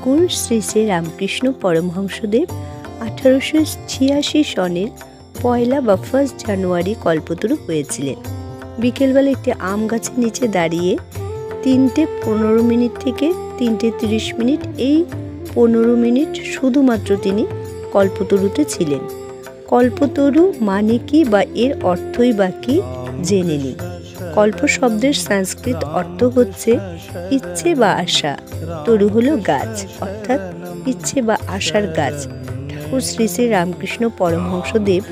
ঠাকুর শ্রী শ্রী রামকৃষ্ণ পরমহংসদেব 1886 সনের 1 বা 1 জানুয়ারি কল্পতরু হয়েছিলেন। বিকেলবেলা একটি আম গাছের নিচে দাঁড়িয়ে 3:15 মিনিট থেকে 3:30 মিনিট, এই 15 মিনিট শুধুমাত্র তিনি কল্পতরুতে ছিলেন। কল্পতরু মানে কি বা এর অর্থই বা কি জেনে নিই। কল্প শব্দের সংস্কৃত অর্থ হচ্ছে ইচ্ছে বা আশা, তরু হলো গাছ, অর্থাৎ ইচ্ছে বা আশার গাছ। ঠাকুর শ্রী শ্রী রামকৃষ্ণ পরমহংসদেব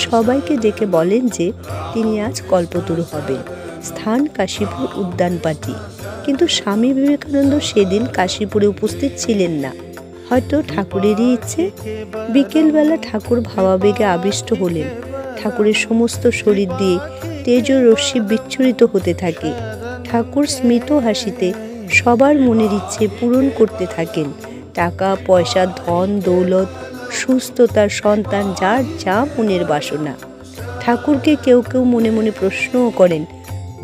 সবাইকে ডেকে বলেন যে তিনি আজ কল্পতরু হবেন। স্থান কাশীপুর উদ্যানপাটি। কিন্তু স্বামী বিবেকানন্দ সেদিন কাশীপুরে উপস্থিত ছিলেন না, হয়তো ঠাকুরেরই ইচ্ছে। বিকেলবেলা ঠাকুর ভাবাবেগে আবিষ্ট হলেন। ঠাকুরের সমস্ত শরীর দিয়ে তেজ রশ্মি বিচ্ছুরিত হতে থাকে। ঠাকুর স্মিত হাসিতে সবার মনের ইচ্ছে পূরণ করতে থাকেন। টাকা পয়সা, ধন দৌলত, সুস্থতার, সন্তান, যার যা মনের বাসনা। ঠাকুরকে কেউ কেউ মনে মনে প্রশ্নও করেন,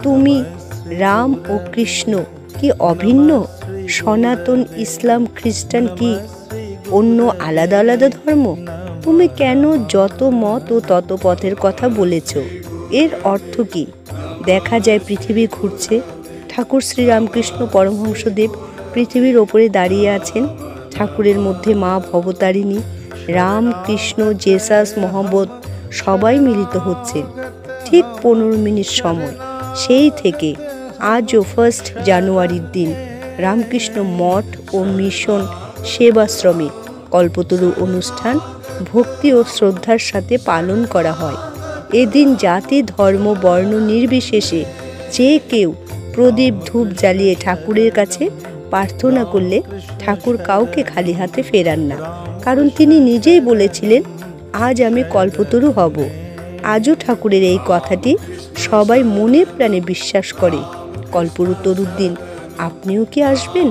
তুমি রাম ও কৃষ্ণ কি অভিন্ন? সনাতন, ইসলাম, খ্রিস্টান কি অন্য আলাদা আলাদা ধর্ম? তুমি কেন যত মত ও তত পথের কথা বলেছ? এর অর্থ কি? দেখা যায় পৃথিবী ঘুরছে। ঠাকুর শ্রীরামকৃষ্ণ পরমহংসদেব পৃথিবীর ওপরে দাঁড়িয়ে আছেন। ঠাকুরের মধ্যে মা ভবতারিণী, রাম, কৃষ্ণ, জেসাস, মোহাম্মদ সবাই মিলিত হচ্ছেন। ঠিক 15 মিনিট সময়। সেই থেকে আজও 1 জানুয়ারির দিন রামকৃষ্ণ মঠ ও মিশন সেবাশ্রমে কল্পতরু অনুষ্ঠান ভক্তি ও শ্রদ্ধার সাথে পালন করা হয়। এদিন জাতি, ধর্ম, বর্ণ নির্বিশেষে যে কেউ প্রদীপ ধূপ জ্বালিয়ে ঠাকুরের কাছে প্রার্থনা করলে ঠাকুর কাউকে খালি হাতে ফেরান না, কারণ তিনি নিজেই বলেছিলেন, আজ আমি কল্পতরু হব। আজও ঠাকুরের এই কথাটি সবাই মনে প্রাণে বিশ্বাস করে। কল্পতরুর দিন আপনিও কি আসবেন?